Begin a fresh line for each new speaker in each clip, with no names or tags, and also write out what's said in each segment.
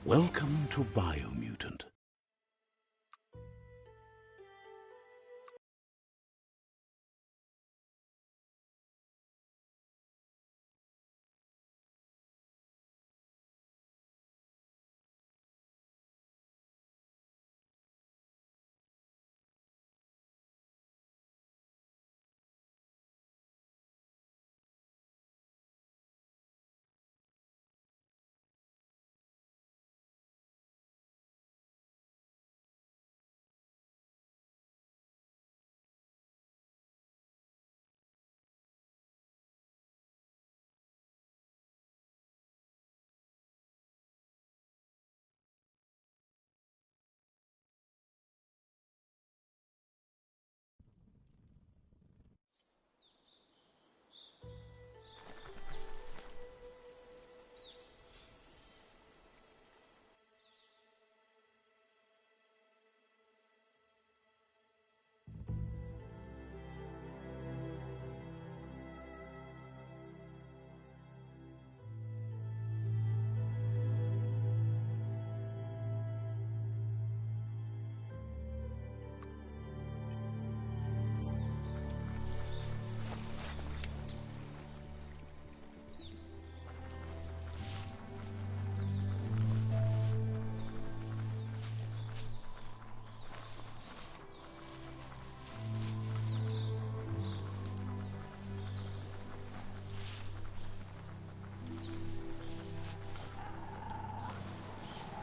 Welcome to Biomutant.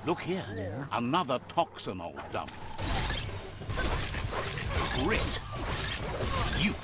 Look here, another toxin old dump. Grit. Ute.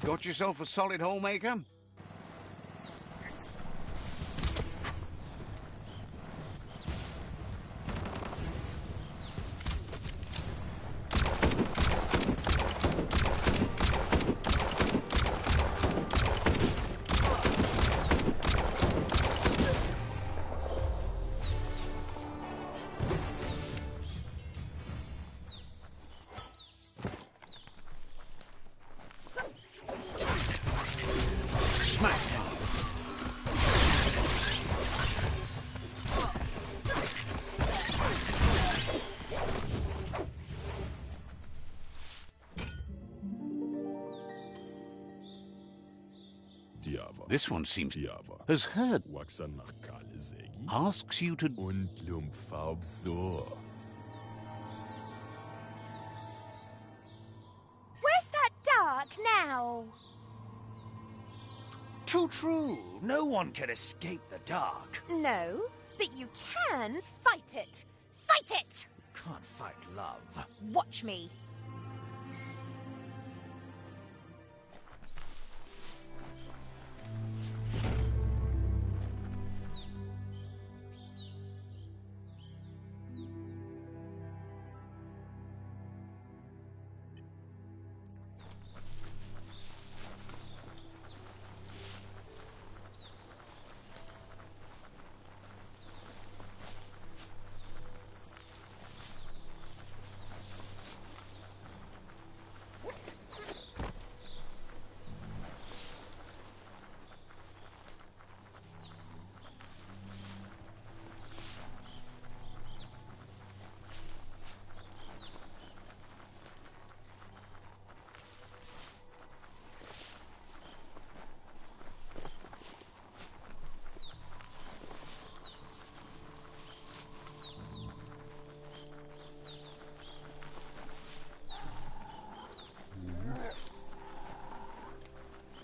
Got yourself a solid hole maker? This one seems has heard. Asks you to.
Where's that dark now?
Too true. No one can escape the dark.
No, but you can fight it. Fight it!
Can't fight love.
Watch me.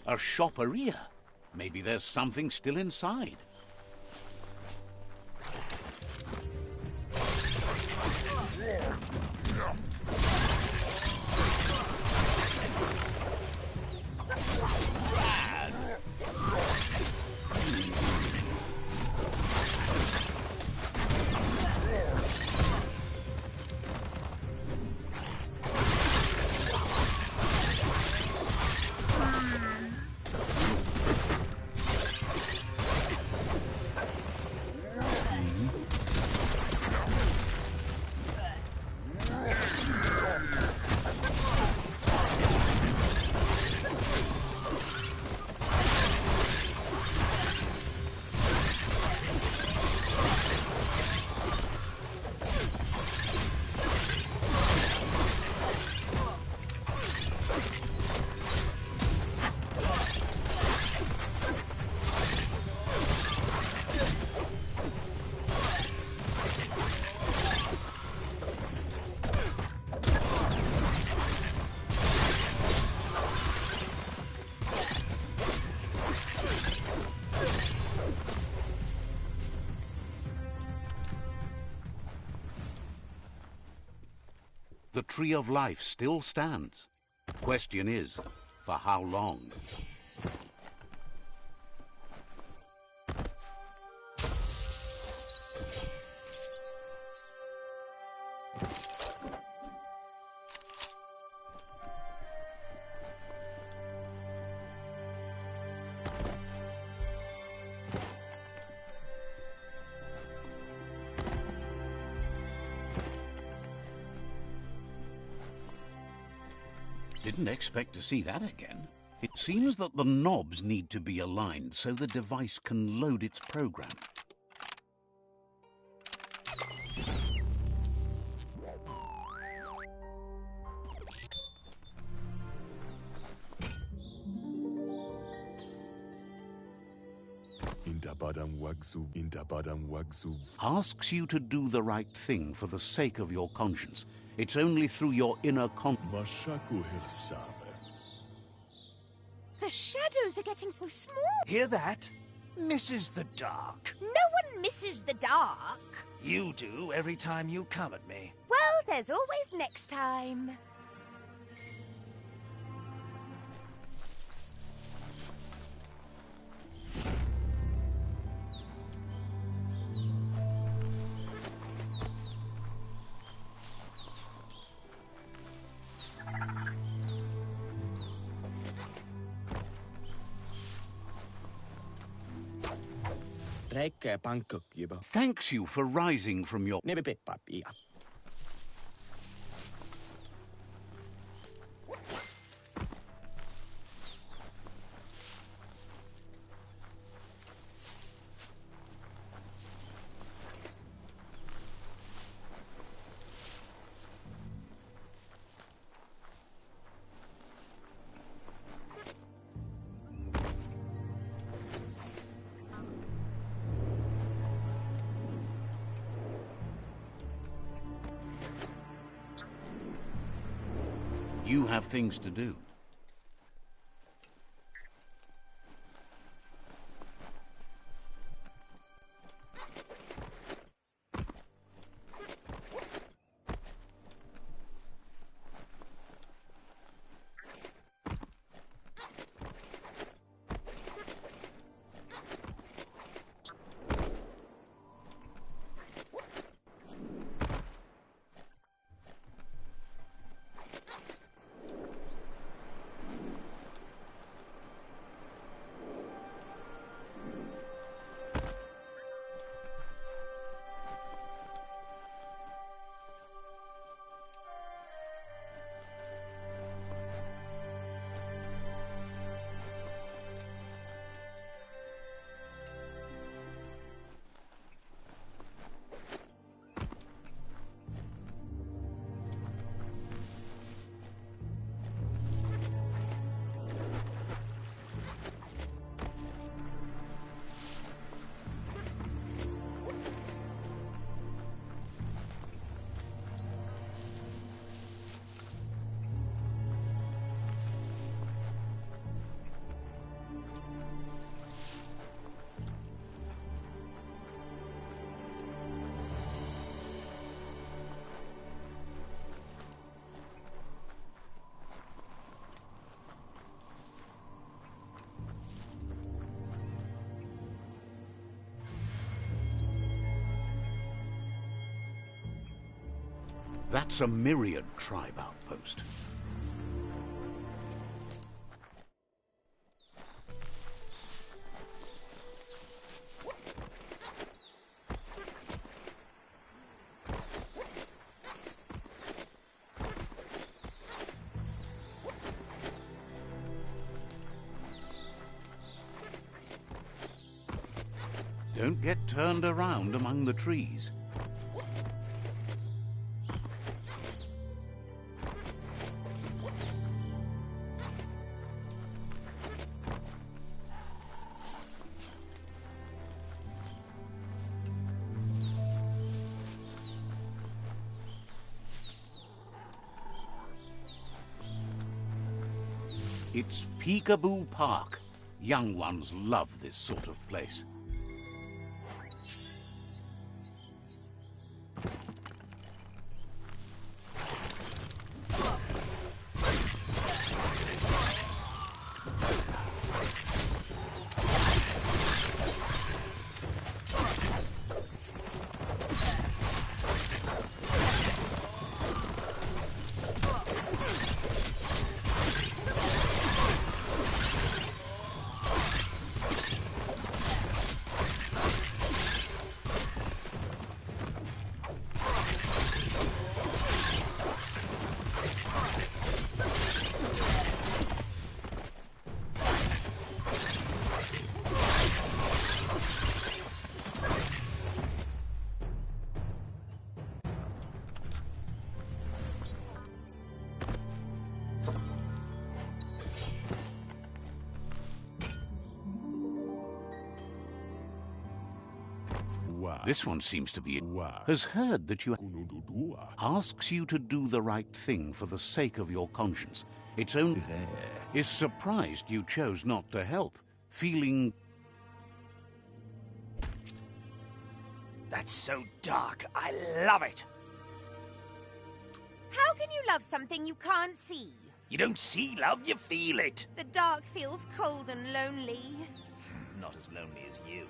A shopperia. Maybe there's something still inside. The Tree of Life still stands. Question is, for how long? Didn't expect to see that again. It seems that the knobs need to be aligned so the device can load its program. Asks you to do the right thing for the sake of your conscience. It's only through your inner
The shadows are getting so small.
Hear that? Misses the dark.
No one misses the dark.
You do every time you come at me.
Well, there's always next time.
Thanks you for rising from your... You have things to do. That's a myriad tribe outpost. Don't get turned around among the trees. It's Peekaboo Park. Young ones love this sort of place. This one seems to be... has heard that you... asks you to do the right thing for the sake of your conscience. It's only... is surprised you chose not to help, feeling...
That's so dark. I love it.
How can you love something you can't see?
You don't see love, you feel it.
The dark feels cold and lonely.
Not as lonely as you.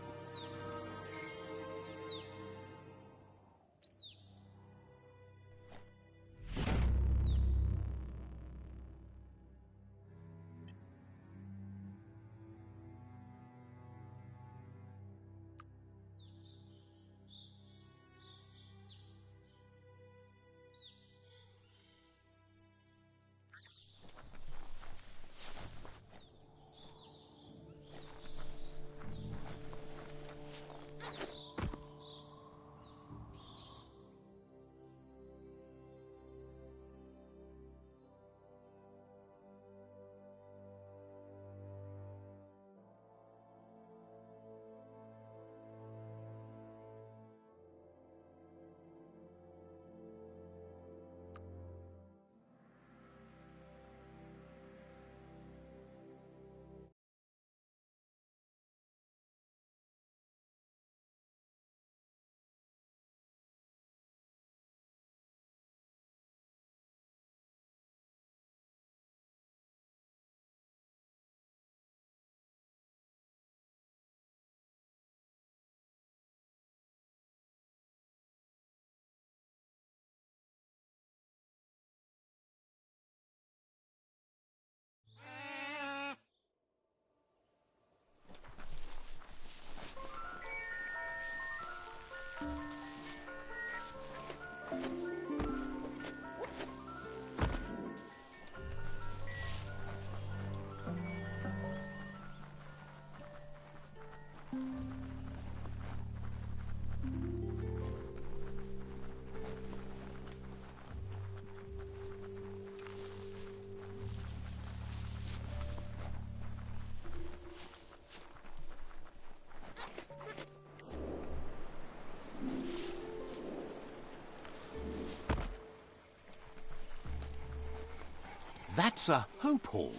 That's a Hope Hall.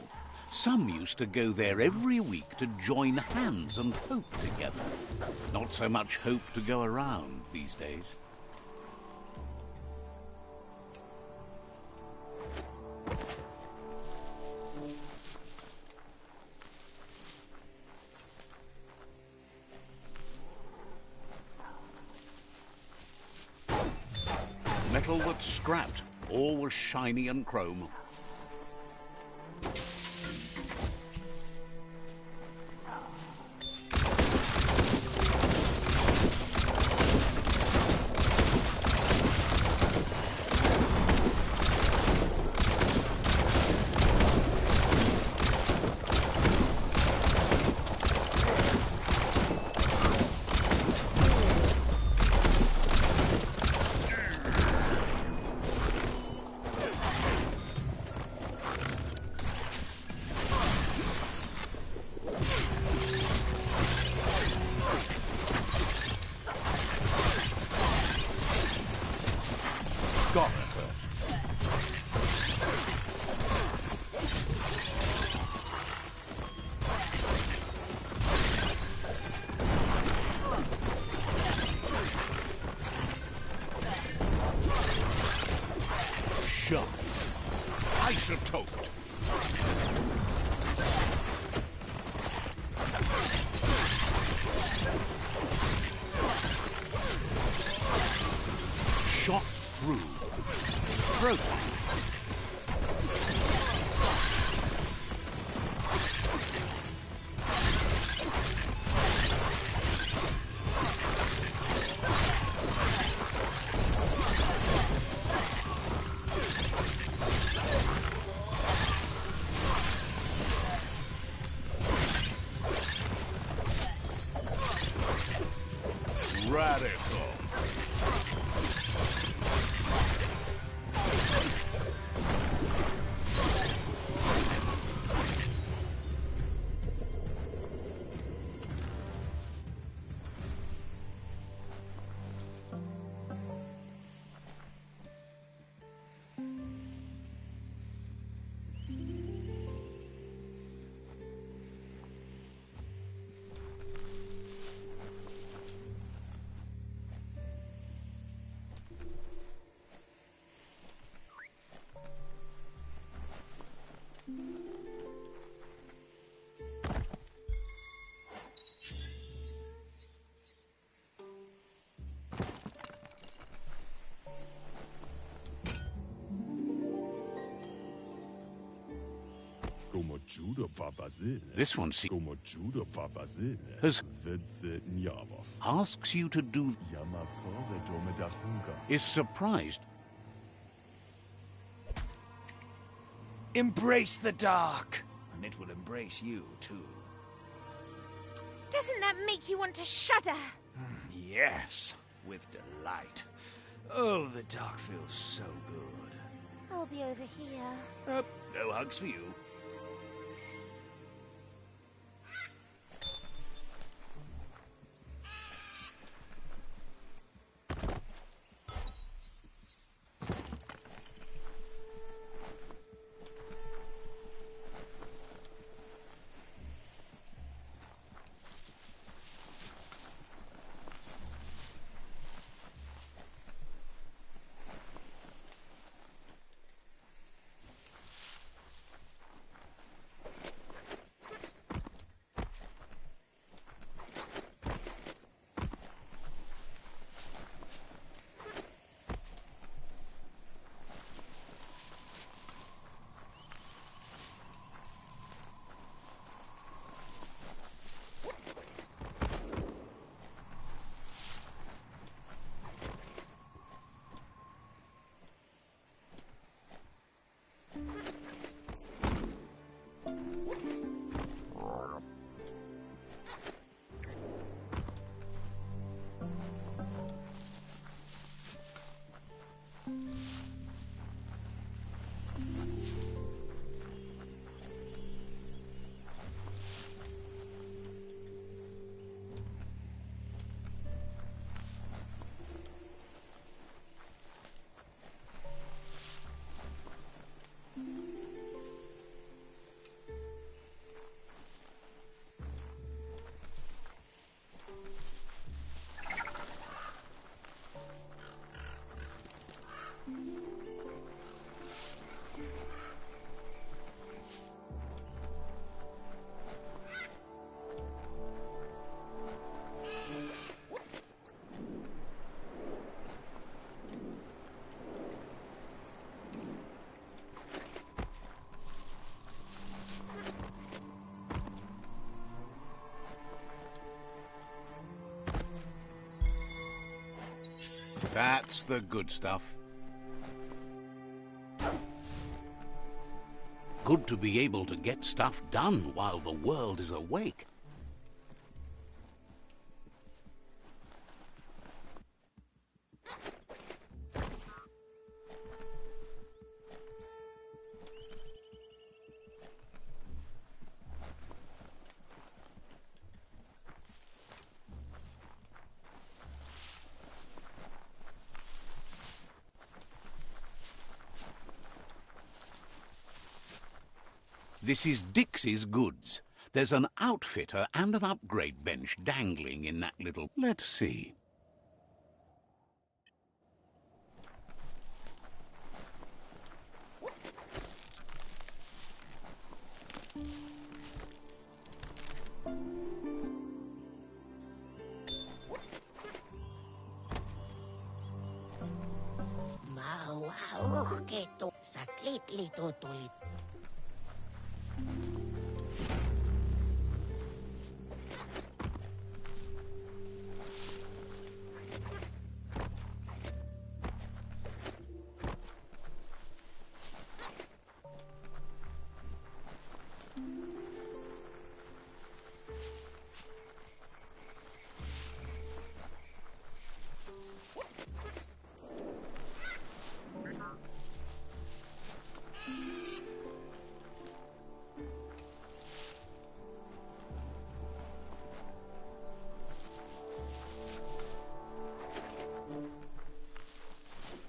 Some used to go there every week to join hands and hope together. Not so much hope to go around these days. metal that's scrapped. All was shiny and chrome. Shot. Isotoped. Shot through. Broken. Radical. This one asks you to do, is surprised.
Embrace the dark, and it will embrace you too.
Doesn't that make you want to shudder?
Yes, with delight. Oh, the dark feels so good.
I'll be over here.
No hugs for you.
That's the good stuff. Good to be able to get stuff done while the world is awake. This is Dixie's goods. There's an outfitter and an upgrade bench dangling in that little... Let's see.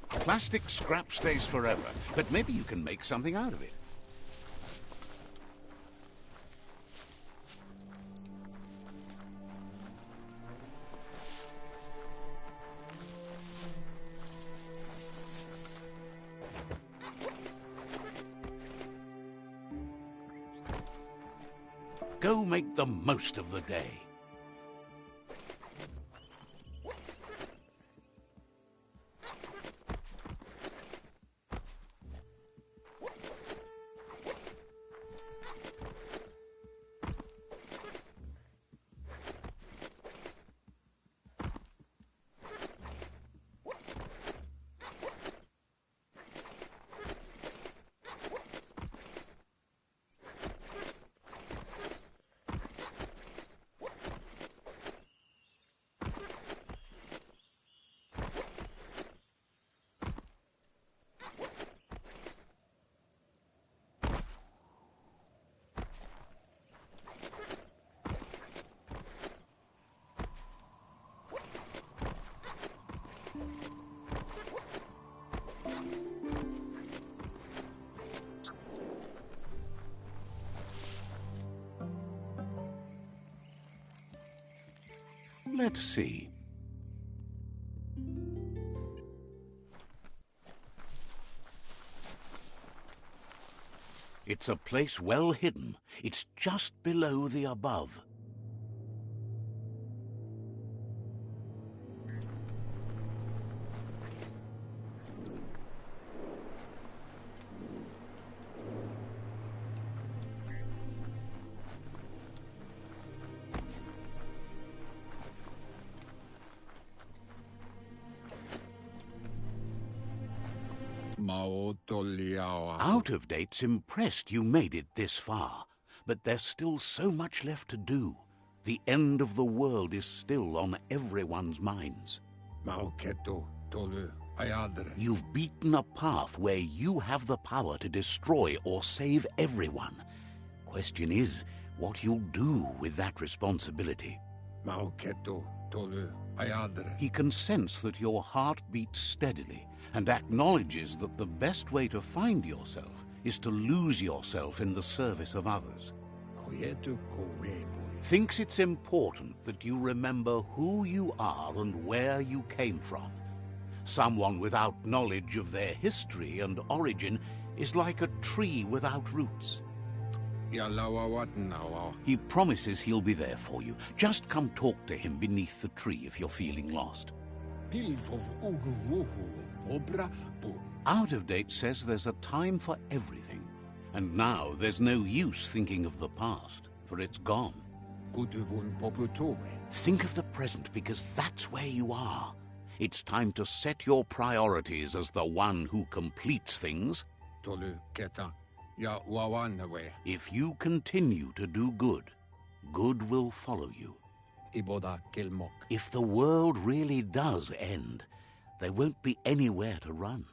Plastic scrap stays forever, but maybe you can make something out of it. Go make the most of the day. Let's see. It's a place well hidden. It's just below the above. Out of Date's impressed you made it this far, but there's still so much left to do. The end of the world is still on everyone's minds. You've beaten a path where you have the power to destroy or save everyone. Question is, what you'll do with that responsibility. He can sense that your heart beats steadily and acknowledges that the best way to find yourself is to lose yourself in the service of others. Thinks it's important that you remember who you are and where you came from. Someone without knowledge of their history and origin is like a tree without roots. He promises he'll be there for you. Just come talk to him beneath the tree if you're feeling lost. Out of Date says there's a time for everything. And now there's no use thinking of the past, for it's gone. Think of the present, because that's where you are. It's time to set your priorities as the one who completes things.
Tolu keta ya wawanwe
If you continue to do good, good will follow you.
iboda kilmok.
If the world really does end, there won't be anywhere to run.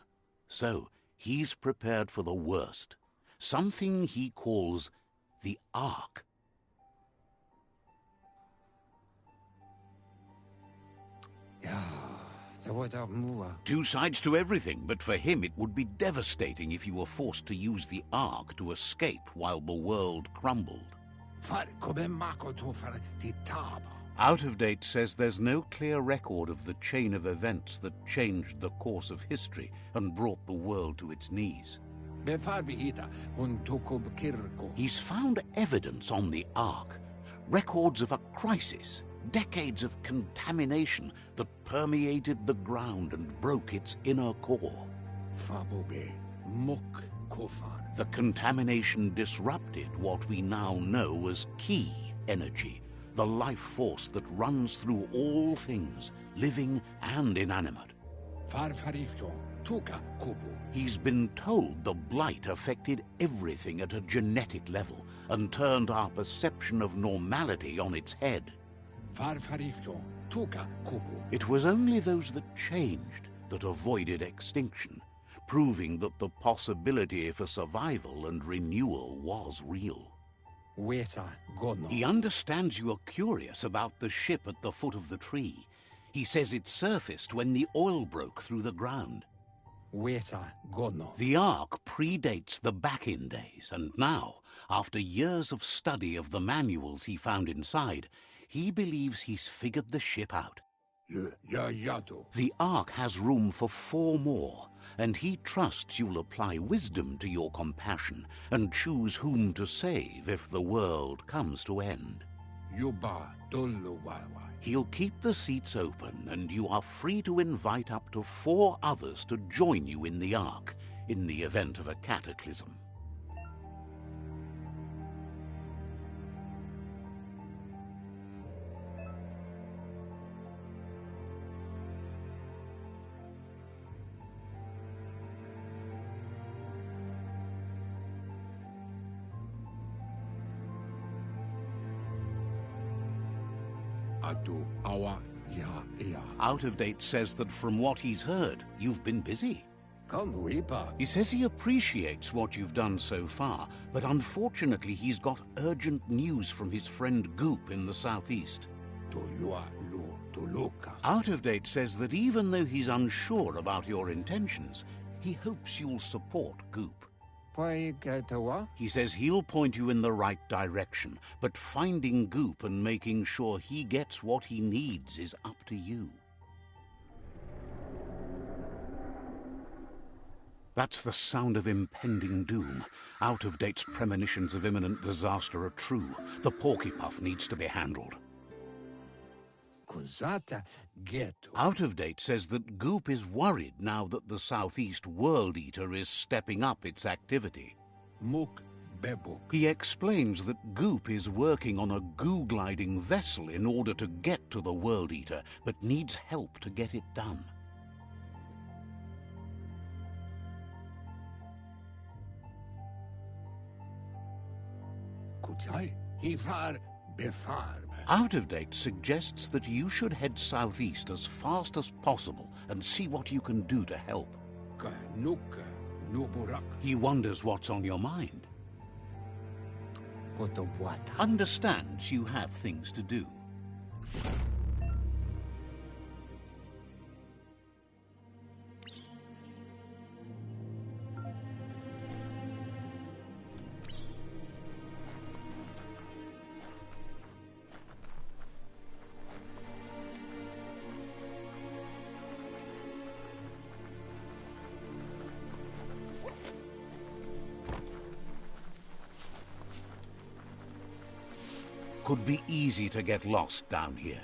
So he's prepared for the worst, something he calls the Ark.
Yeah, so what up, mua?
Two sides to everything, but for him it would be devastating if you were forced to use the Ark to escape while the world crumbled.
Far kobe mako to far titaba.
Out of Date says there's no clear record of the chain of events that changed the course of history and brought the world to its knees.
Befar biita hun tokob kirko.
He's found evidence on the Ark, records of a crisis, decades of contamination that permeated the ground and broke its inner core.
Fabobe mok kofar.
The contamination disrupted what we now know as key energy, the life force that runs through all things, living and inanimate.
Far farifyo tuka kubu.
He's been told the blight affected everything at a genetic level and turned our perception of normality on its head.
Far farifyo tuka kubu.
It was only those that changed that avoided extinction, proving that the possibility for survival and renewal was real.
Weta gono.
He understands you are curious about the ship at the foot of the tree. He says it surfaced when the oil broke through the ground.
Weta gono.
The Ark predates the back-in days, and now, after years of study of the manuals he found inside, he believes he's figured the ship out.
Le yayato.
The Ark has room for 4 more, and he trusts you'll apply wisdom to your compassion and choose whom to save if the world comes to end.
Yuba dolo wawa.
He'll keep the seats open, and you are free to invite up to 4 others to join you in the Ark in the event of a cataclysm.
Atu awa ya ya.
Out of Date says that from what he's heard, you've been busy.
Come weepa.
He says he appreciates what you've done so far, but unfortunately he's got urgent news from his friend Goop in the southeast.
Tolua lu toluka.
Out of Date says that even though he's unsure about your intentions, he hopes you'll support Goop.
Pai gatawa.
He says he'll point you in the right direction, but finding Goop and making sure he gets what he needs is up to you. That's the sound of impending doom. Out of Date's premonitions of imminent disaster are true. The Porkypuff needs to be handled.
Kuzata geto.
Out of Date says that Goop is worried now that the Southeast World Eater is stepping up its activity.
Muk bebuk.
He explains that Goop is working on a goo-gliding vessel in order to get to the World Eater, but needs help to get it done.
Kujai. Hifar befar.
Out of Date suggests that you should head southeast as fast as possible and see what you can do to help.
Ka nuka nuburak.
He wonders what's on your mind.
Kotobwata.
Understands you have things to do. Could be easy to get lost down here.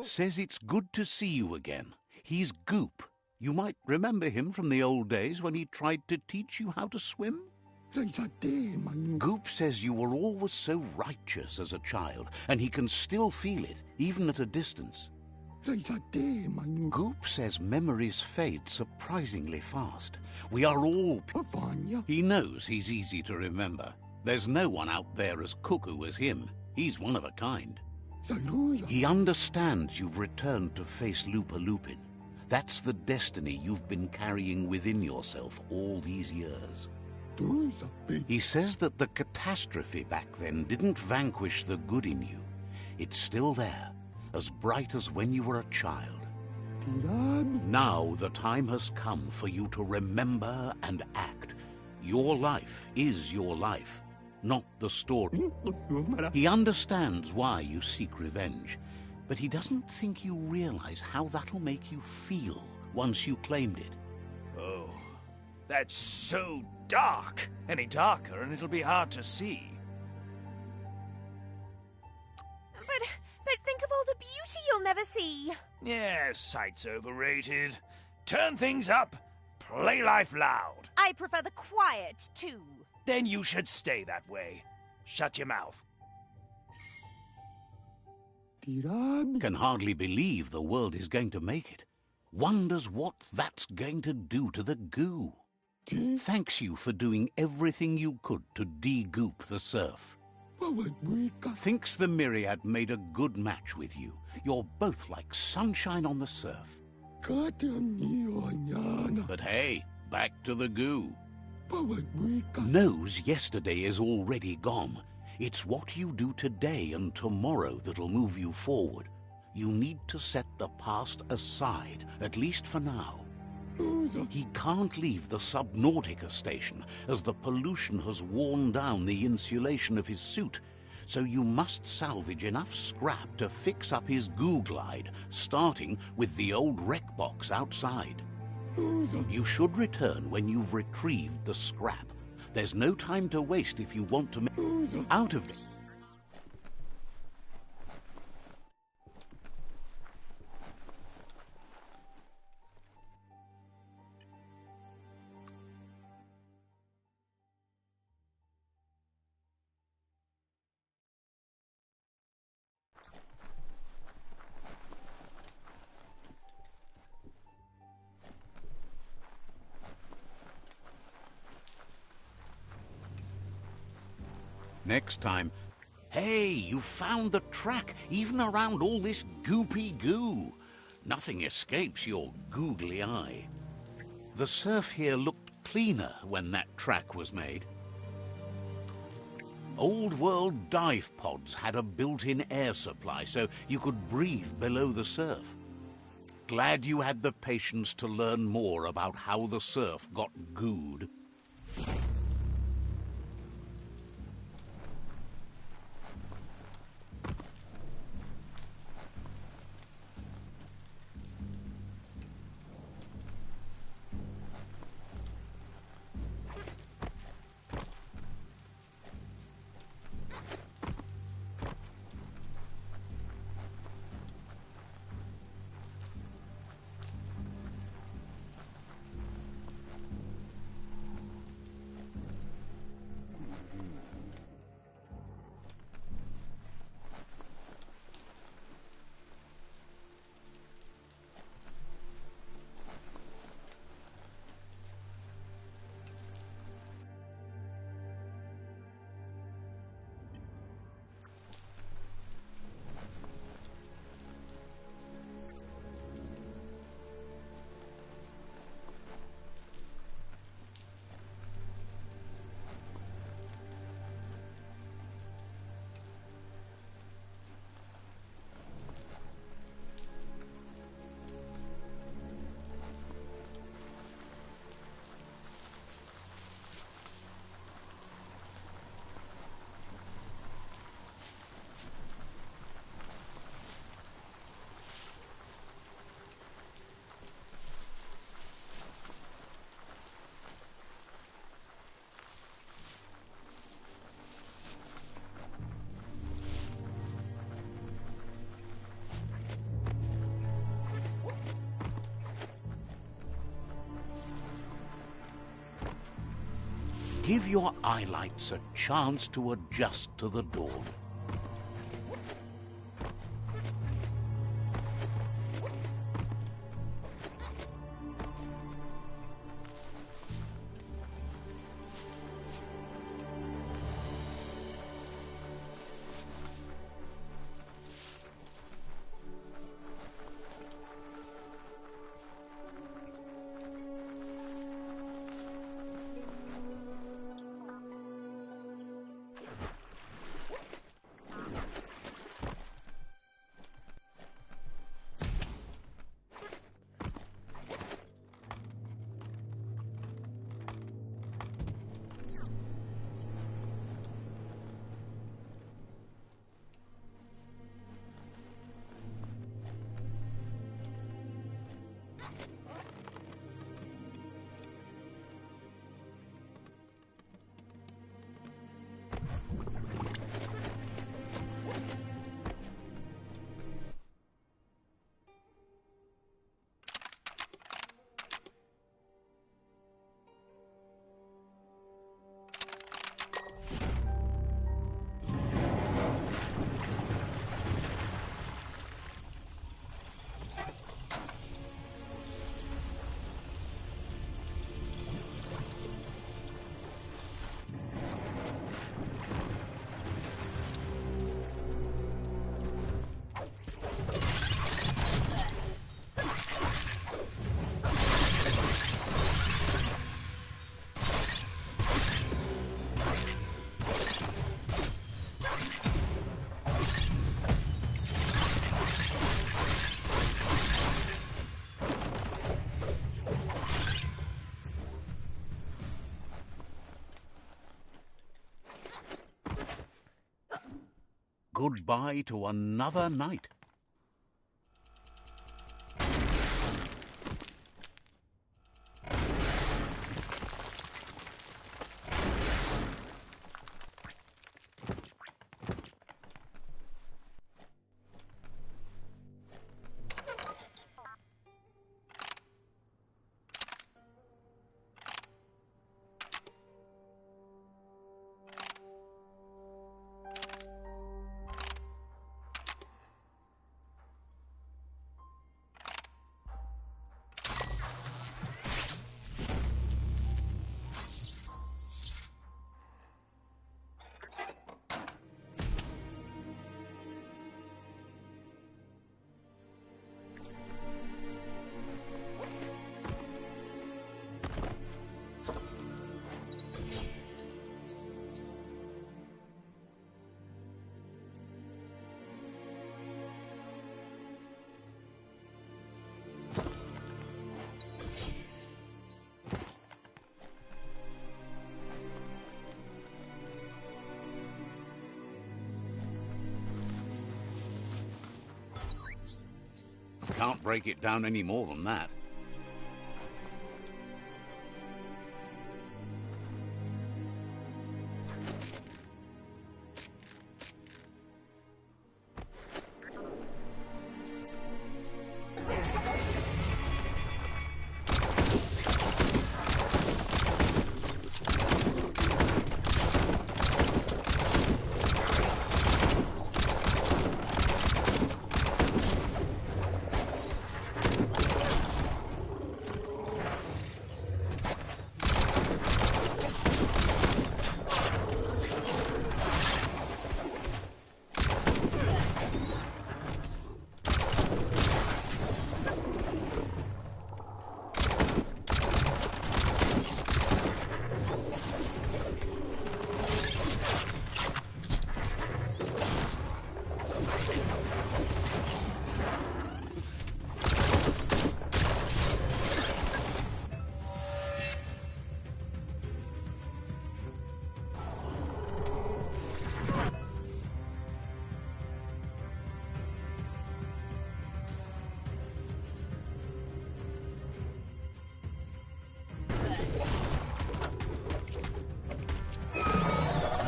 Says it's good to see you again. He's Goop. You might remember him from the old days when he tried to teach you how to swim. Goop says you were always so righteous as a child, and he can still feel it, even at a distance. Goop says memories fade surprisingly fast. We are all... He knows he's easy to remember. There's no one out there as cuckoo as him. He's one of a kind. He understands you've returned to face Lupa Lupin. That's the destiny you've been carrying within yourself all these years. He says that the catastrophe back then didn't vanquish the good in you. It's still there, as bright as when you were a child. Now the time has come for you to remember and act. Your life is your life, not the story. He understands why you seek revenge, but he doesn't think you realize how that'll make you feel once you claimed it.
Oh, that's so dark. Any darker and it'll be hard to see.
But think of all the beauty you'll never see.
Yeah, sight's overrated. Turn things up. Play life loud.
I prefer the quiet, too.
Then you should stay that way. Shut your mouth.
Can hardly believe the world is going to make it. Wonders what that's going to do to the goo. Thanks you for doing everything you could to de-goop the surf. Thinks the Myriad made a good match with you. You're both like sunshine on the surf. But hey, back to the goo. Knows yesterday is already gone. It's what you do today and tomorrow that'll move you forward. You need to set the past aside, at least for now. He can't leave the Subnautica station, as the pollution has worn down the insulation of his suit, so you must salvage enough scrap to fix up his goo glide, starting with the old wreck box outside. You should return when you've retrieved the scrap. There's no time to waste if you want to make out of it. Next time, hey, you found the track, even around all this goopy goo. Nothing escapes your googly eye. The surf here looked cleaner when that track was made. Old world dive pods had a built-in air supply, so you could breathe below the surf. Glad you had the patience to learn more about how the surf got gooed. Give your eyelights a chance to adjust to the dawn. Goodbye to another night. Can't break it down any more than that.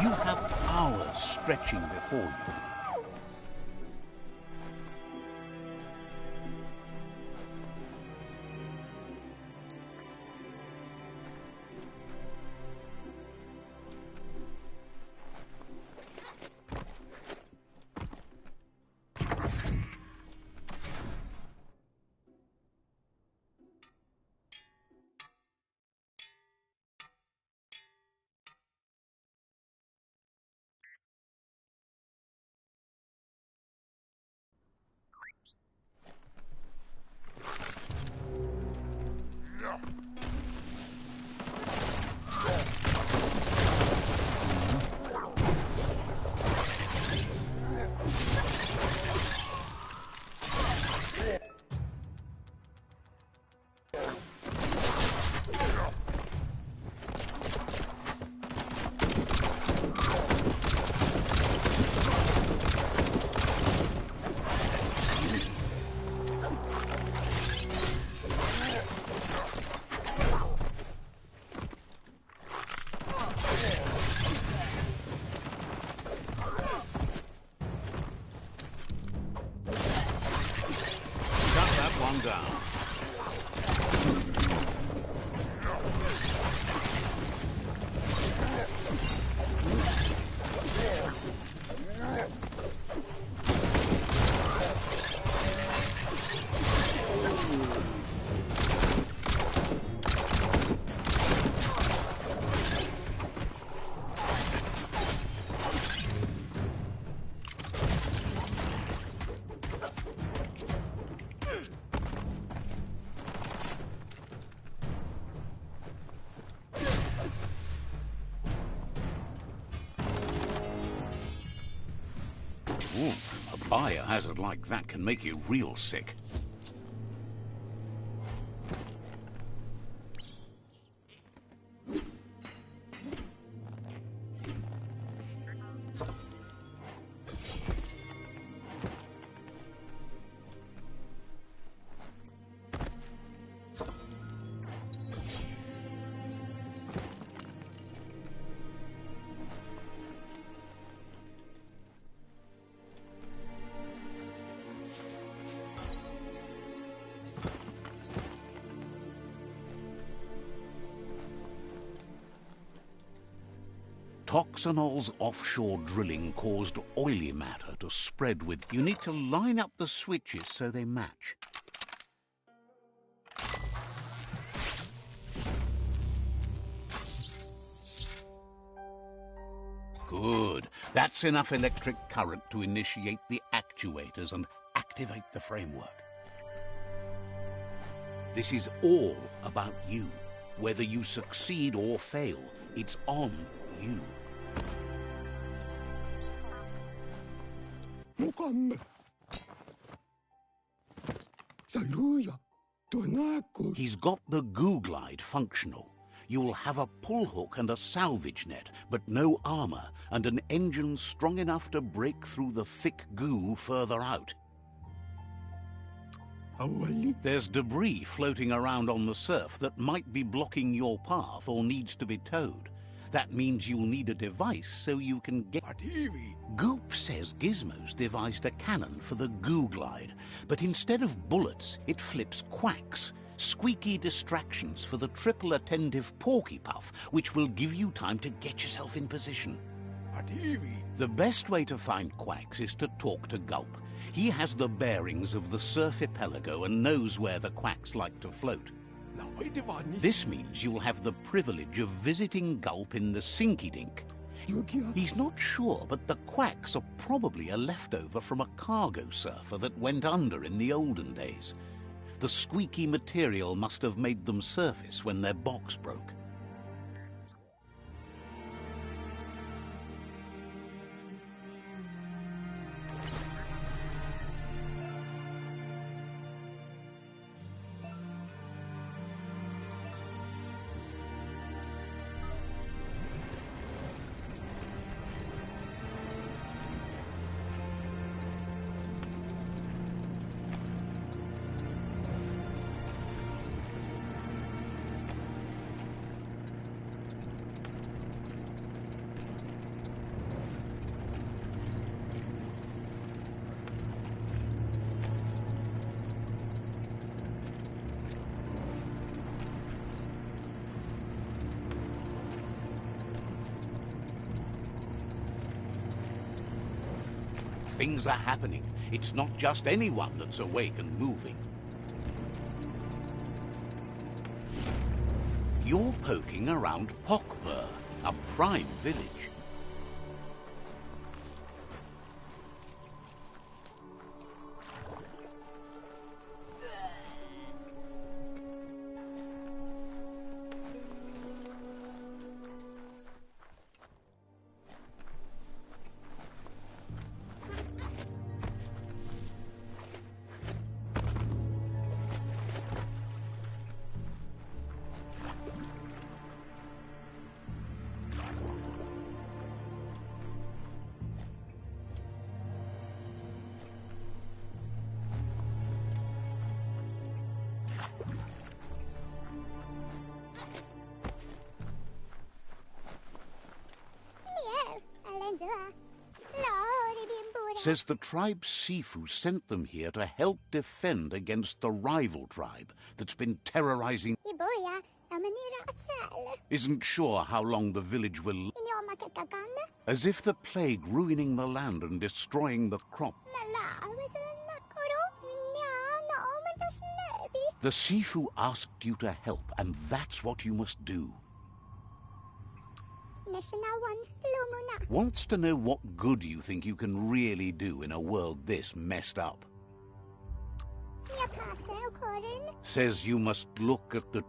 You have hours stretching before you. Ooh, a biohazard like that can make you real sick. Toxanol's offshore drilling caused oily matter to spread with... You need to line up the switches so they match. Good. That's enough electric current to initiate the actuators and activate the framework. This is all about you. Whether you succeed or fail, it's on you. He's got the goo glide functional. You'll have a pull hook and a salvage net, but no armor, and an engine strong enough to break through the thick goo further out. There's debris floating around on the surf that might be blocking your path or needs to be towed. That means you'll need a device so you can get... Goop says Gizmo's devised a cannon for the goo glide, but instead of bullets, it flips quacks. Squeaky distractions for the triple attentive Porky Puff, which will give you time to get yourself in position. The best way to find quacks is to talk to Gulp. He has the bearings of the surf archipelago and knows where the quacks like to float. This means you'll have the privilege of visiting Gulp in the Sinky Dink. He's not sure, but the quacks are probably a leftover from a cargo surfer that went under in the olden days. The squeaky material must have made them surface when their box broke. Things are happening. It's not just anyone that's awake and moving. You're poking around Pokpur, a prime village. Says the tribe Sifu sent them here to help defend against the rival tribe that's been terrorizing. Isn't sure how long the village will... As if the plague ruining the land and destroying the crop. The Sifu asked you to help, and that's what you must do. Wants to know what good you think you can really do in a world this messed up. Says you must look at the...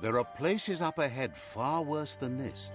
There are places up ahead far worse than this.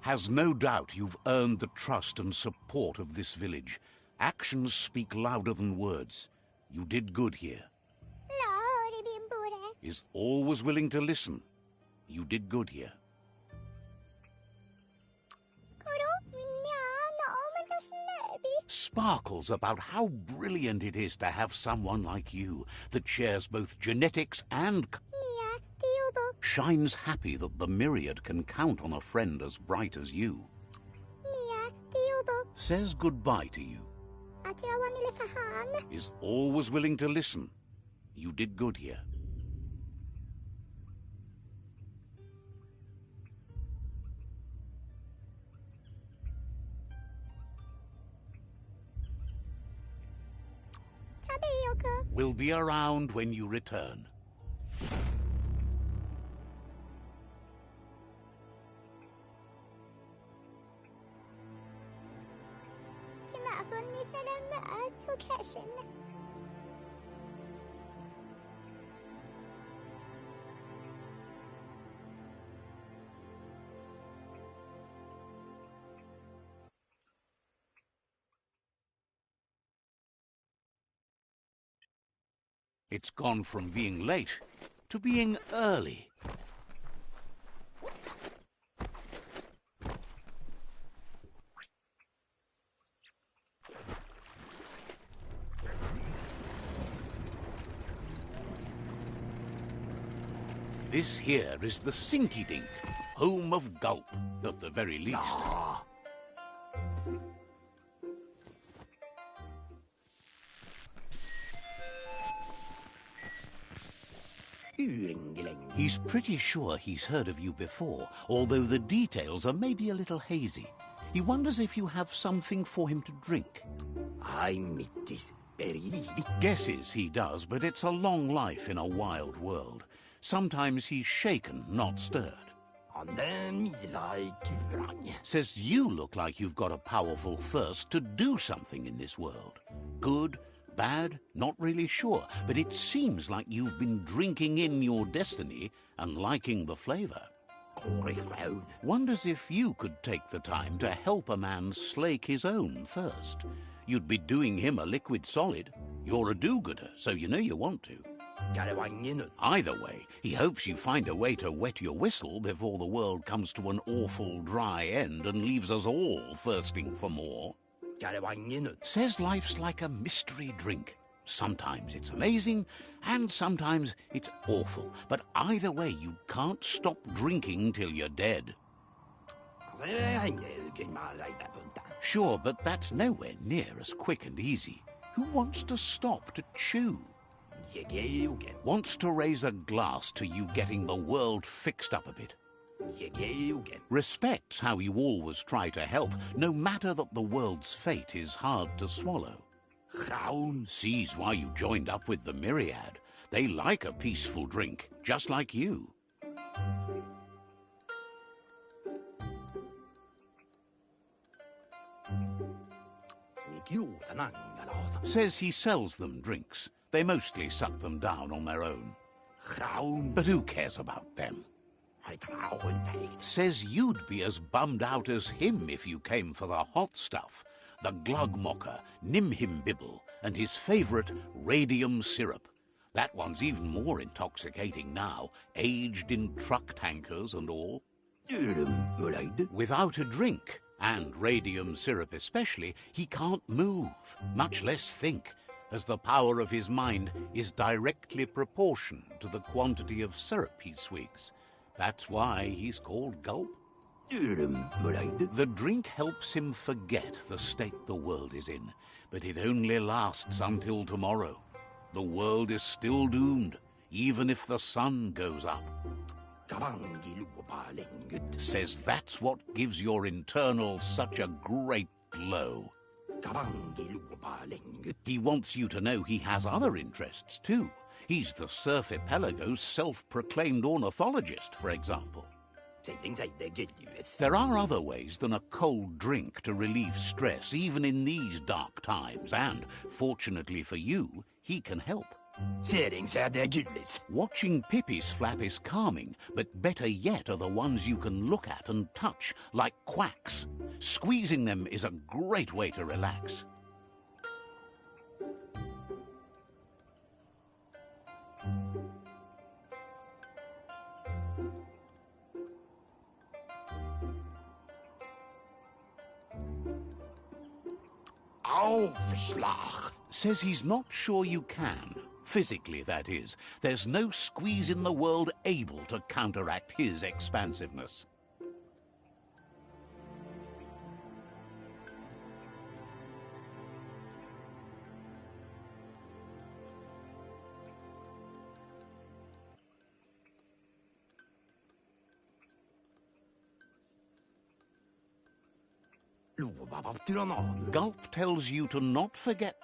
Has no doubt you've earned the trust and support of this village. Actions speak louder than words. You did good here. Is always willing to listen. You did good here. Sparkles about how brilliant it is to have someone like you that shares both genetics and... Shines happy that the myriad can count on a friend as bright as you. Says goodbye to you. Is always willing to listen. You did good here. Will be around when you return. It's gone from being late to being early. This here is the Sinky Dink, home of Gulp, at the very least. He's pretty sure he's heard of you before, although the details are maybe a little hazy. He wonders if you have something for him to drink. Guesses he does, but it's a long life in a wild world. Sometimes he's shaken, not stirred. Says you look like you've got a powerful thirst to do something in this world. Good, bad, not really sure, but it seems like you've been drinking in your destiny and liking the flavor. Wonders if you could take the time to help a man slake his own thirst. You'd be doing him a liquid solid. You're a do-gooder, so you know you want to. Either way, he hopes you find a way to wet your whistle before the world comes to an awful dry end and leaves us all thirsting for more. Says life's like a mystery drink. Sometimes it's amazing, and sometimes it's awful. But either way, you can't stop drinking till you're dead. Sure, but that's nowhere near as quick and easy. Who wants to stop to chew? Wants to raise a glass to you getting the world fixed up a bit. Respects how you always try to help, no matter that the world's fate is hard to swallow. Sees why you joined up with the myriad. They like a peaceful drink, just like you. Says he sells them drinks. They mostly suck them down on their own. But who cares about them? Says you'd be as bummed out as him if you came for the hot stuff. The Glugmocker, Nimhimbibble, and his favourite radium syrup. That one's even more intoxicating now, aged in truck tankers and all. Without a drink, and radium syrup especially, he can't move, much less think, as the power of his mind is directly proportioned to the quantity of syrup he swigs. That's why he's called Gulp. The drink helps him forget the state the world is in, but it only lasts until tomorrow. The world is still doomed, even if the sun goes up. Says that's what gives your internal such a great glow. He wants you to know he has other interests too. He's the Surfipelago's self-proclaimed ornithologist, for example. There are other ways than a cold drink to relieve stress, even in these dark times, and, fortunately for you, he can help. Watching Pippi's flap is calming, but better yet are the ones you can look at and touch, like quacks. Squeezing them is a great way to relax. Says he's not sure you can. Physically, that is. There's no squeeze in the world able to counteract his expansiveness. Gulp tells you to not forget.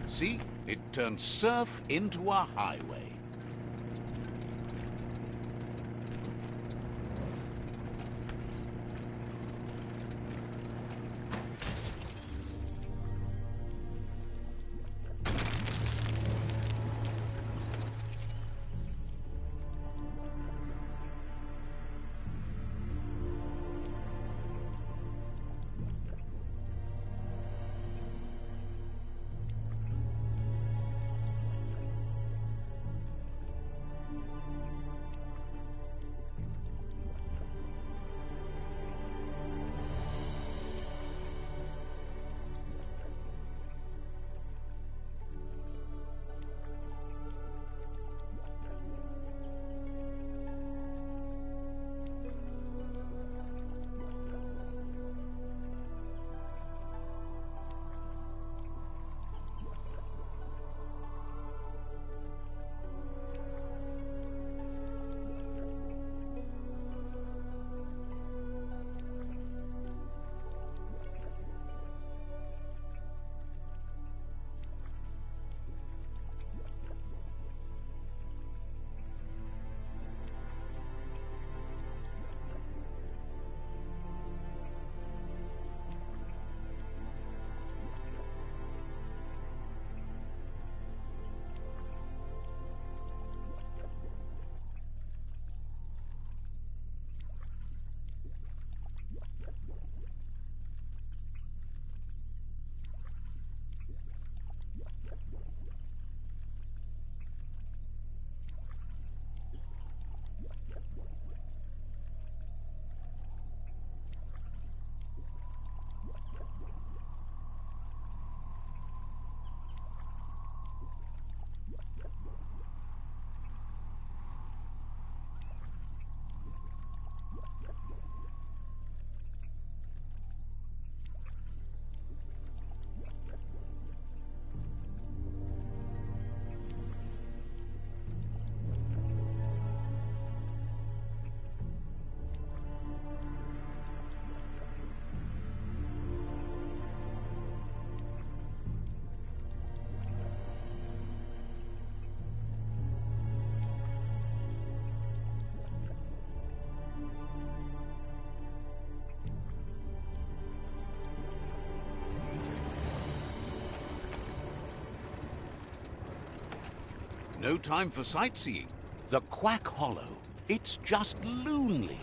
See, it turns surf into a highway. No time for sightseeing. The Quack Hollow. It's just lonely.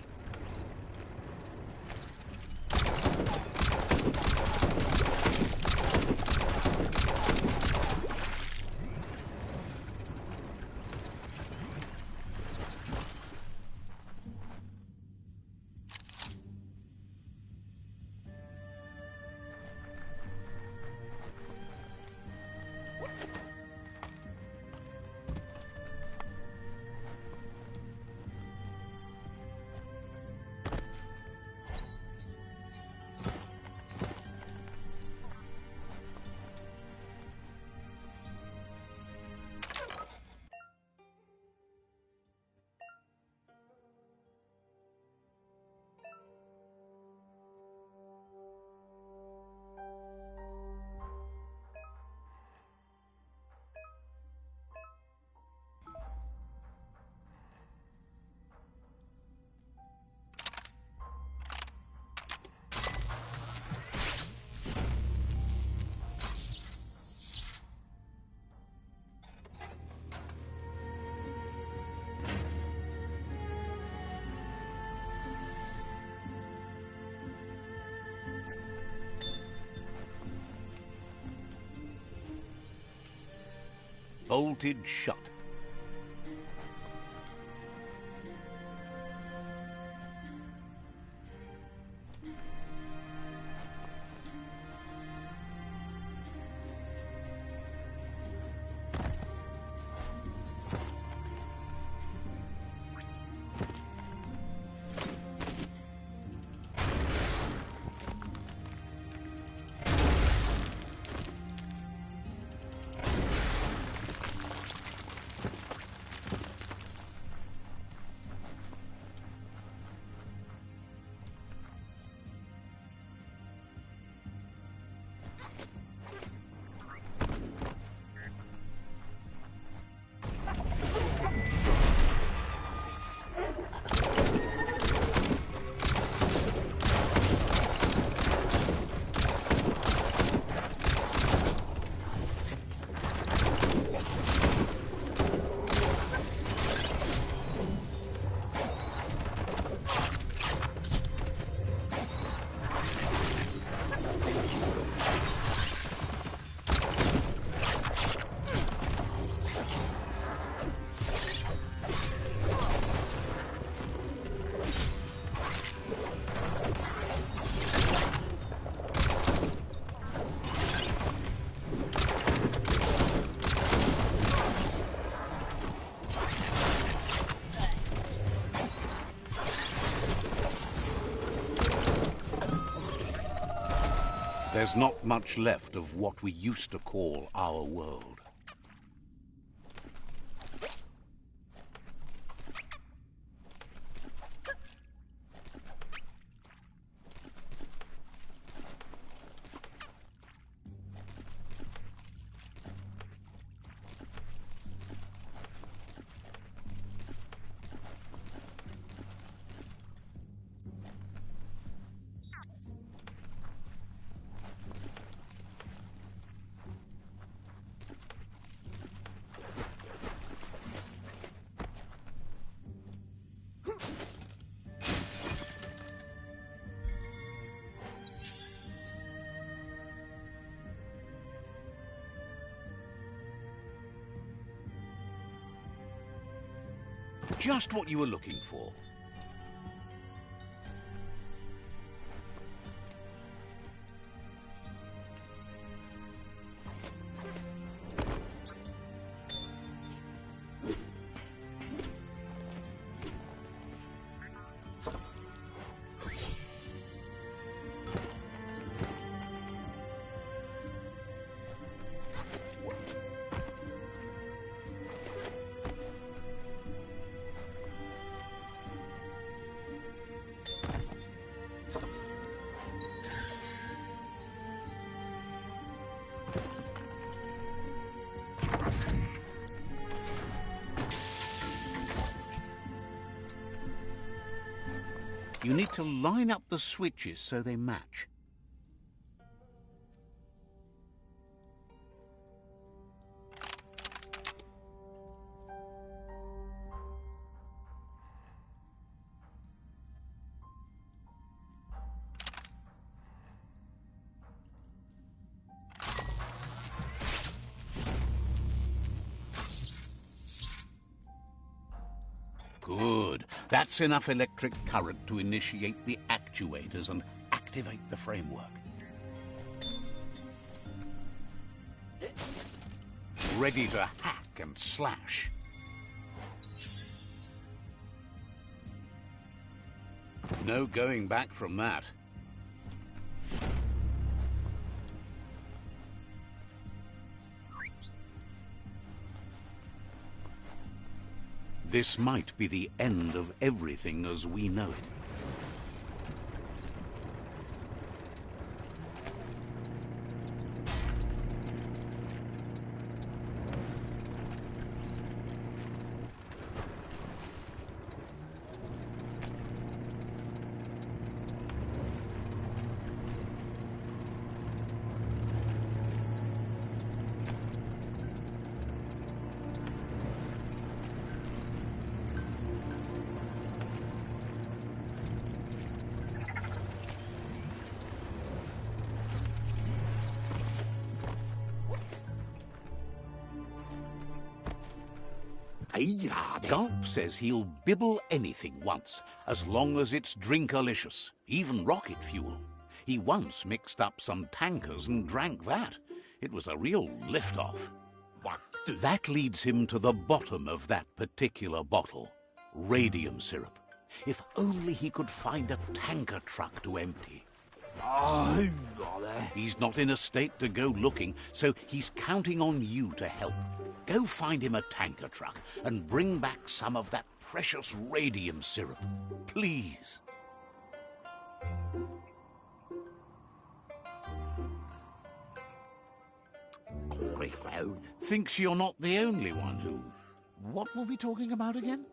Bolted shut. There's not much left of what we used to call our world. Just what you were looking for. You need to line up the switches so they match. Good. That's enough electric current to initiate the actuators and activate the framework. Ready to hack and slash. No going back from that. This might be the end of everything as we know it. Gulp says he'll bibble anything once, as long as it's drinkalicious, even rocket fuel. He once mixed up some tankers and drank that. It was a real lift-off. That leads him to the bottom of that particular bottle. Radium syrup. If only he could find a tanker truck to empty. He's not in a state to go looking, so he's counting on you to help. Go find him a tanker truck and bring back some of that precious radium syrup. Please. Thinks you're not the only one who... What were we talking about again?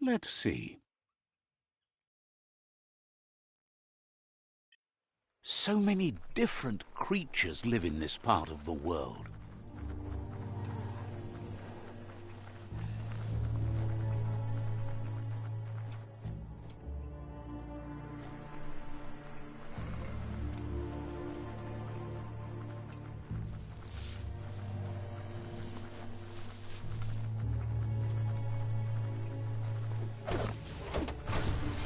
Let's see. So many different creatures live in this part of the world.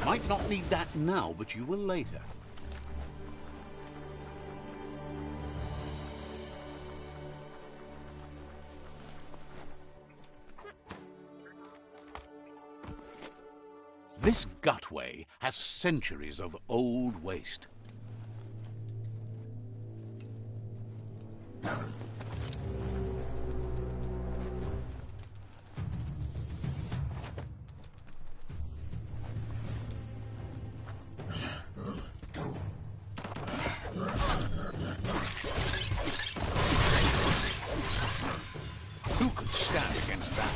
Might not need that now, but you will later. This gutway has centuries of old waste. Who could stand against that?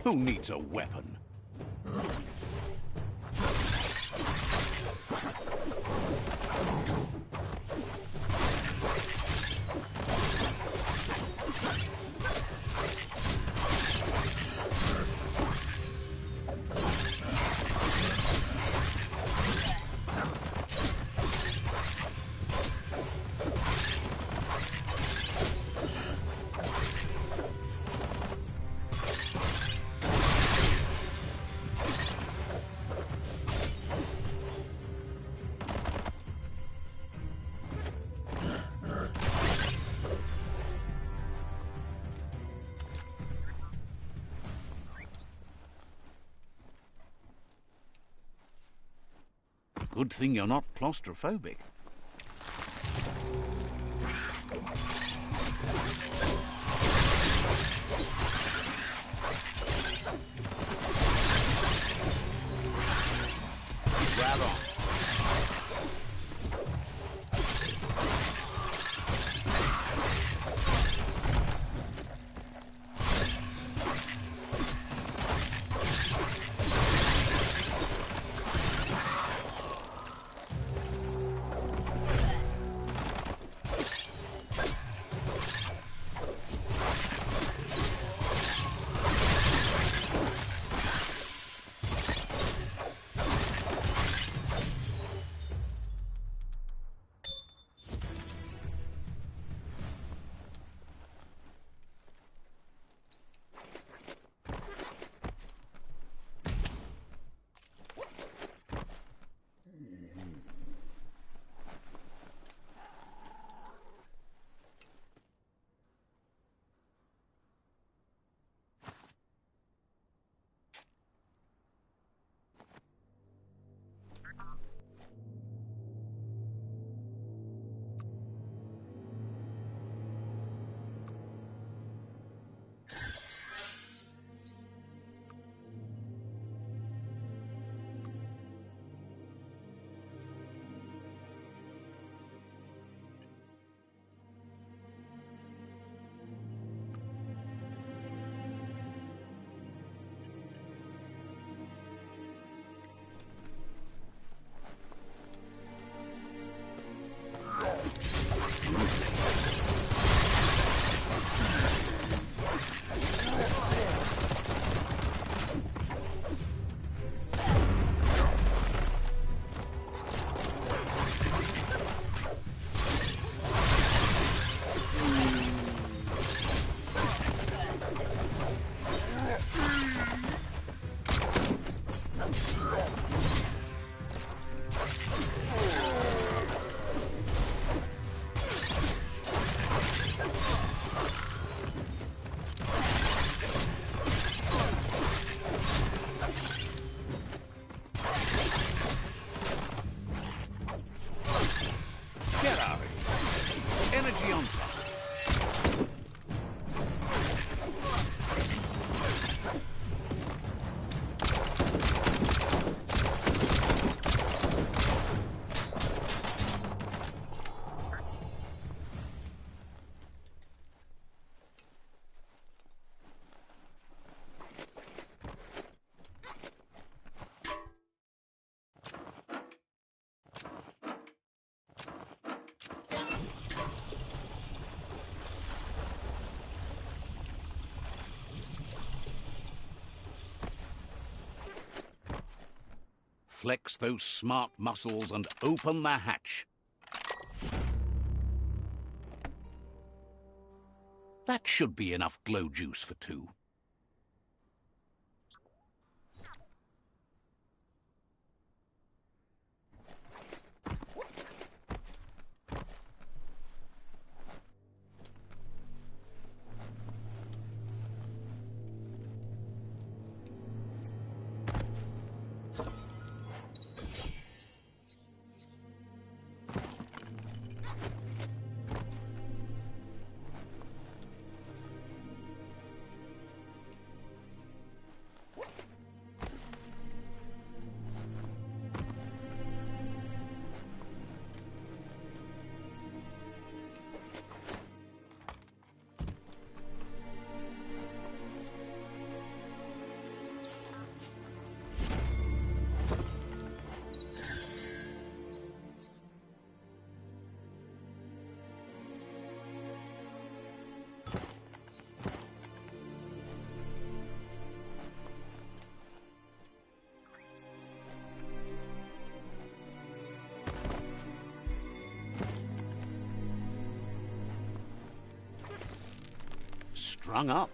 Who needs a weapon? Good thing you're not claustrophobic. Flex those smart muscles and open the hatch. That should be enough glow juice for two. Strung up.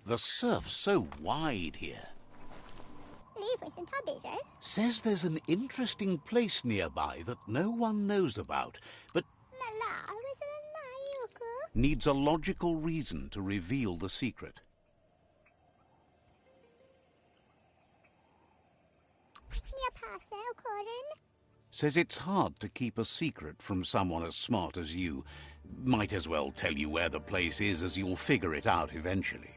The surf's so wide here. Says there's an interesting place nearby that no one knows about, but needs a logical reason to reveal the secret. Says it's hard to keep a secret from someone as smart as you. Might as well tell you where the place is, as you'll figure it out eventually.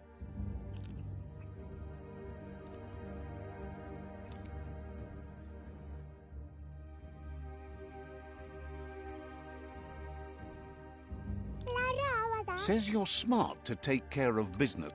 Says you're smart to take care of business.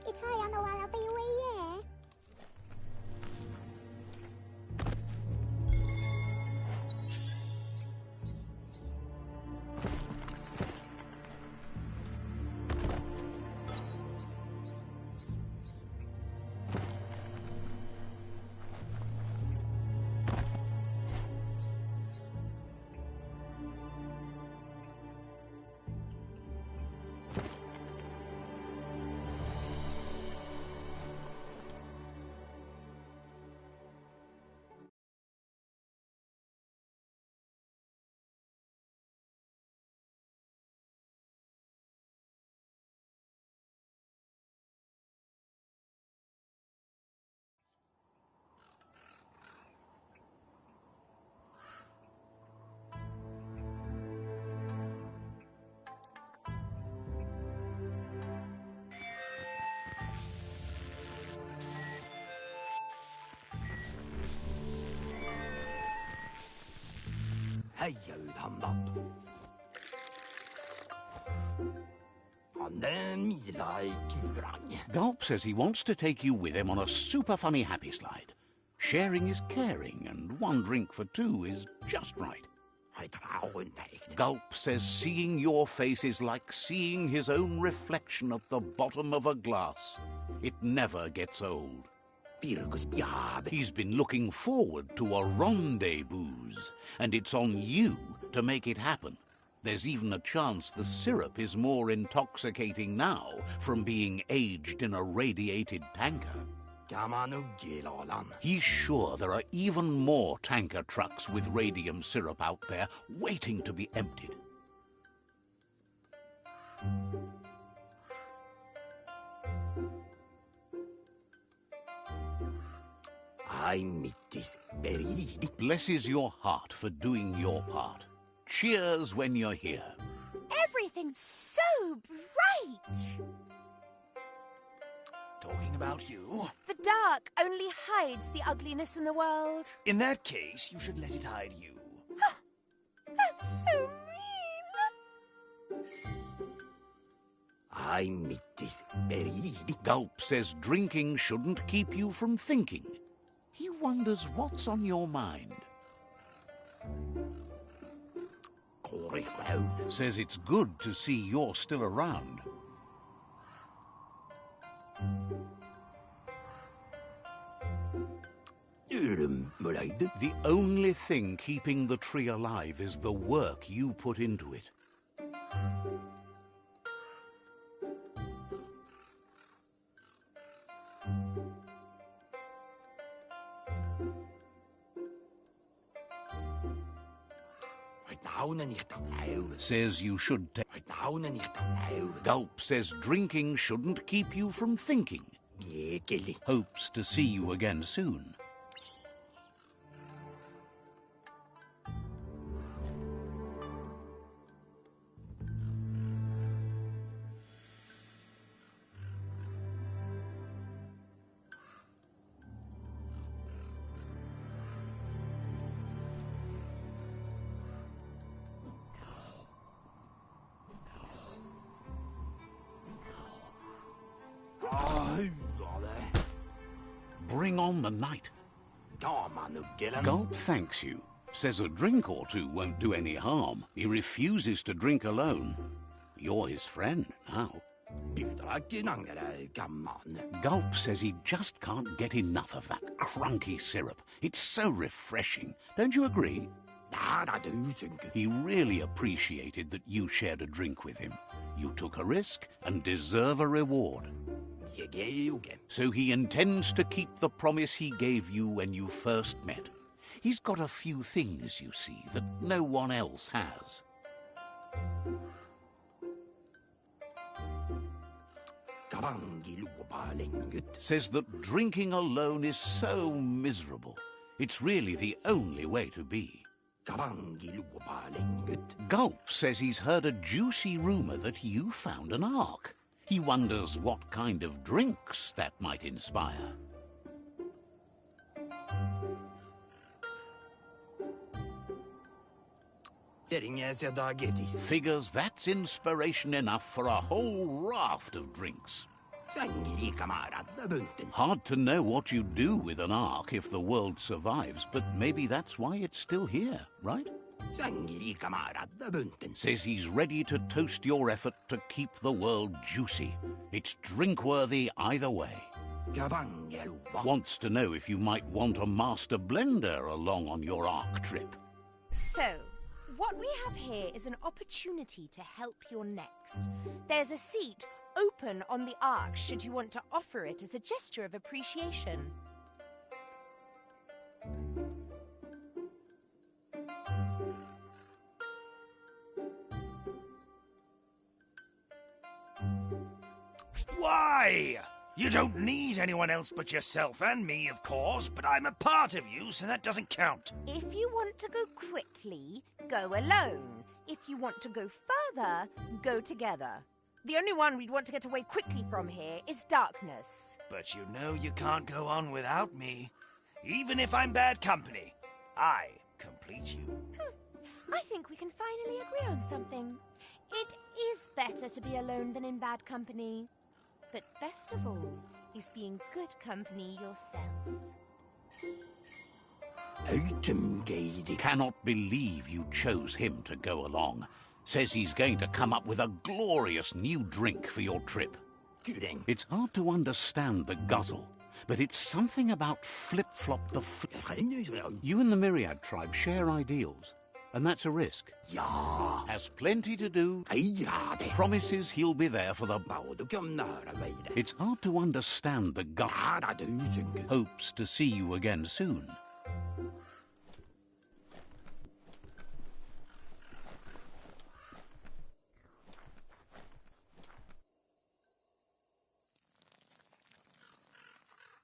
Gulp says he wants to take you with him on a super funny happy slide. Sharing is caring, and one drink for two is just right. Gulp says seeing your face is like seeing his own reflection at the bottom of a glass. It never gets old. He's been looking forward to a rendezvous, and it's on you to make it happen. There's even a chance the syrup is more intoxicating now from being aged in a radiated tanker. He's sure there are even more tanker trucks with radium syrup out there waiting to be emptied. Blesses your heart for doing your part. Cheers when you're here.
Everything's so bright!
Talking about you?
The dark only hides the ugliness in the world.
In that case, you should let it hide you.
That's so mean!
Gulp says drinking shouldn't keep you from thinking. He wonders what's on your mind. Says it's good to see you're still around. The only thing keeping the tree alive is the work you put into it. Says you should take. Gulp says drinking shouldn't keep you from thinking. Hopes to see you again soon. Bring on the night. Gulp thanks you. Says a drink or two won't do any harm. He refuses to drink alone. You're his friend now. Gulp says he just can't get enough of that crunky syrup. It's so refreshing. Don't you agree? He really appreciated that you shared a drink with him. You took a risk and deserve a reward. So he intends to keep the promise he gave you when you first met. He's got a few things, you see, that no one else has. Says that drinking alone is so miserable. It's really the only way to be. Gulp says he's heard a juicy rumor that you found an ark. He wonders what kind of drinks that might inspire. Figures that's inspiration enough for a whole raft of drinks. Hard to know what you'd do with an ark if the world survives, but maybe that's why it's still here, right? Says he's ready to toast your effort to keep the world juicy. It's drink-worthy either way. Wants to know if you might want a master blender along on your ark trip.
So, what we have here is an opportunity to help your next. There's a seat open on the ark should you want to offer it as a gesture of appreciation.
Why? You don't need anyone else but yourself and me, of course, but I'm a part of you, so that doesn't count.
If you want to go quickly, go alone. If you want to go further, go together. The only one we'd want to get away quickly from here is darkness.
But you know you can't go on without me. Even if I'm bad company, I complete you.
I think we can finally agree on something. It is better to be alone than in bad company. But best of all is being good company yourself.
Cannot believe you chose him to go along. Says he's going to come up with a glorious new drink for your trip. It's hard to understand the guzzle, but it's something about Flip-Flop the You and the Myriad tribe share ideals, and that's a risk. Has plenty to do. Promises he'll be there for the... It's hard to understand the hopes to see you again soon.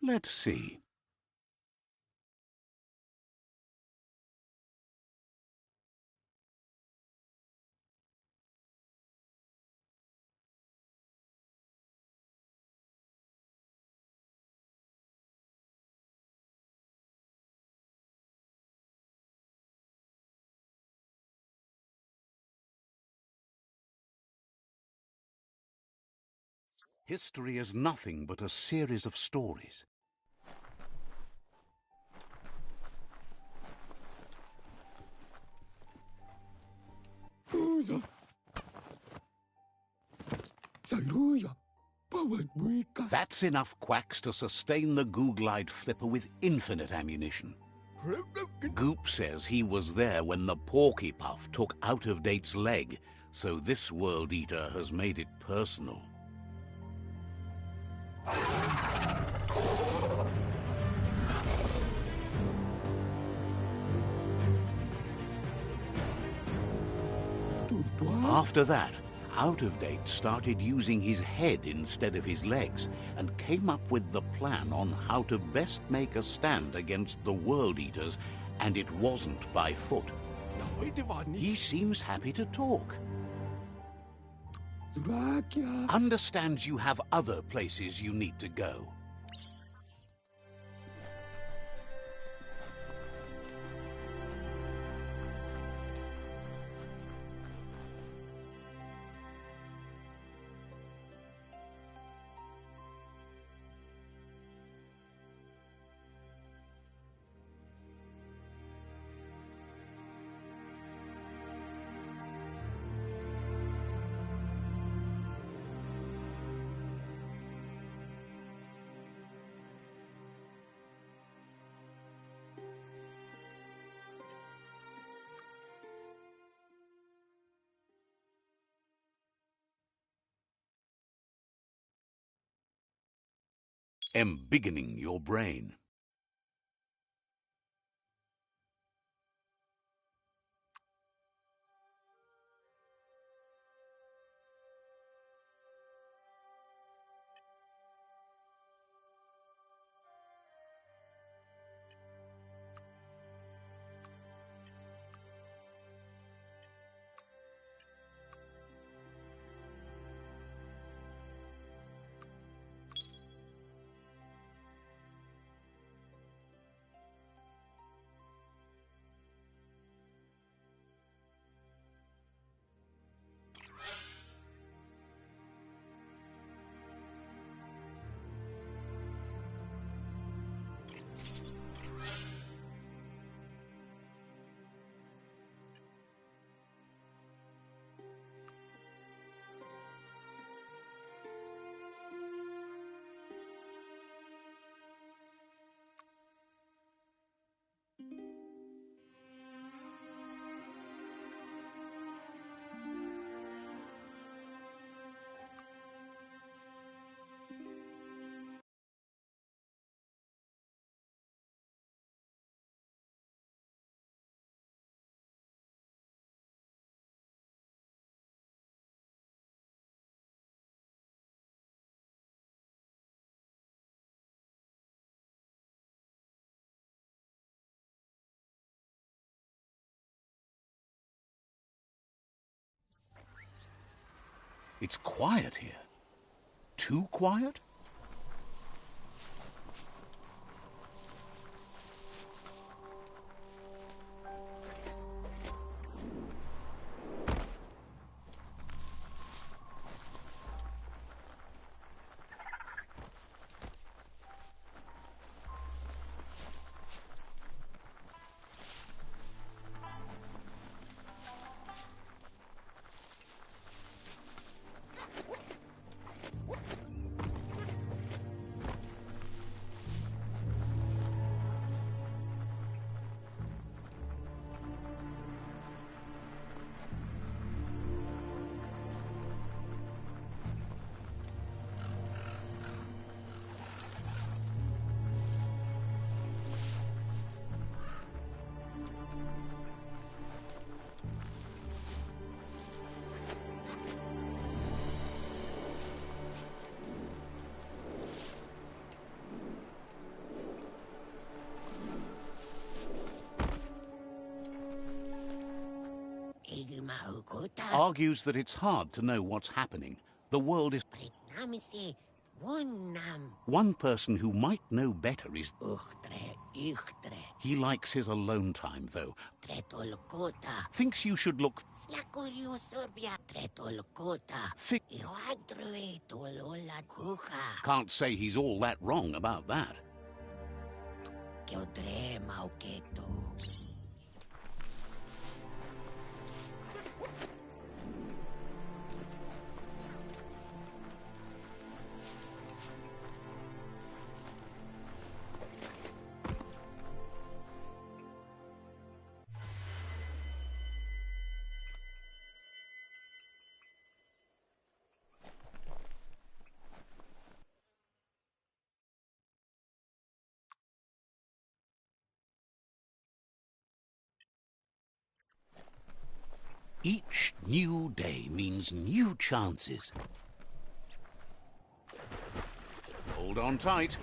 Let's see. History is nothing but a series of stories. That's enough quacks to sustain the Google-eyed Flipper with infinite ammunition. Goop says he was there when the Porky Puff took Out-of-Date's leg, so this World Eater has made it personal. After that, Out-of-Date started using his head instead of his legs and came up with the plan on how to best make a stand against the World Eaters, and it wasn't by foot. He seems happy to talk. Understands you have other places you need to go. Embiggening your brain. It's quiet here. Too quiet? argues that it's hard to know what's happening. The world is... One person who might know better is... He likes his alone time, though. Thinks you should look... Can't say he's all that wrong about that. Each new day means new chances. Hold on tight.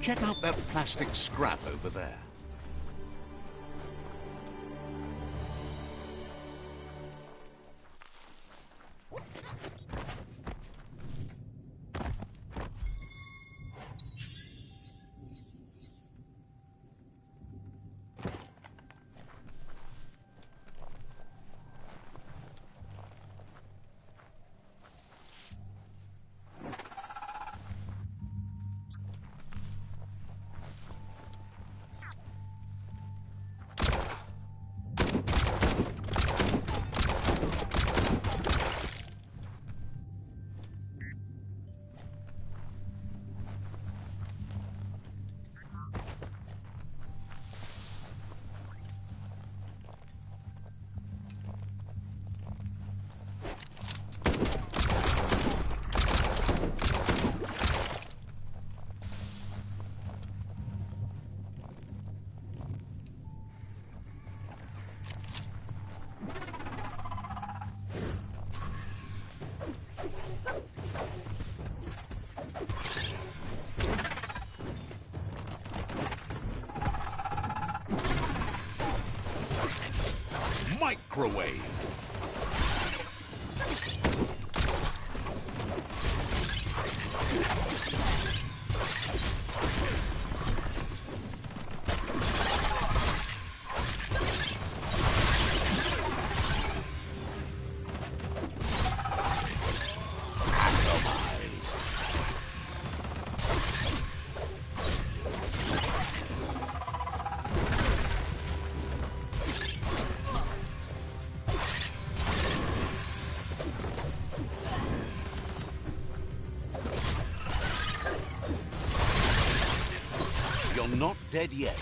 Check out that plastic scrap over there. Microwave. You're not dead yet.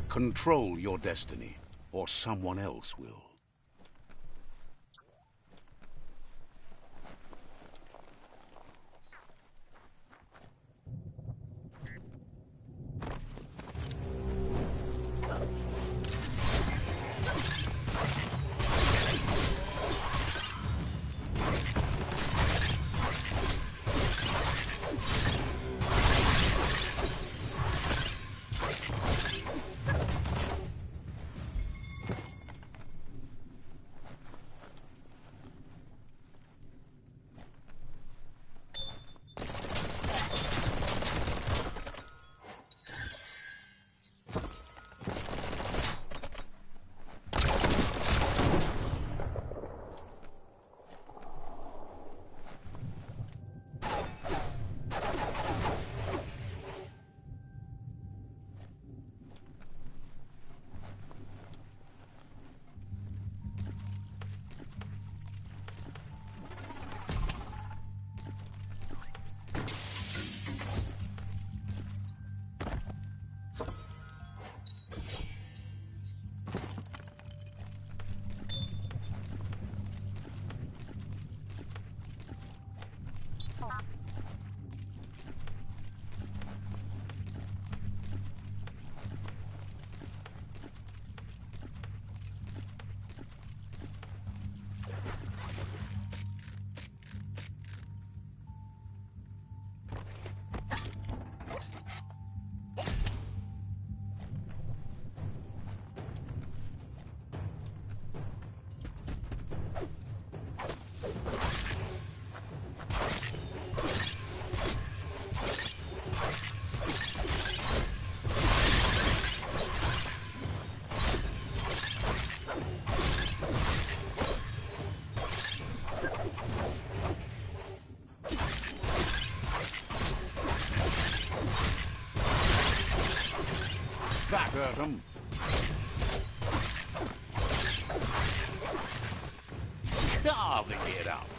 Control your destiny, or someone else will. That hurt him. Carving it up.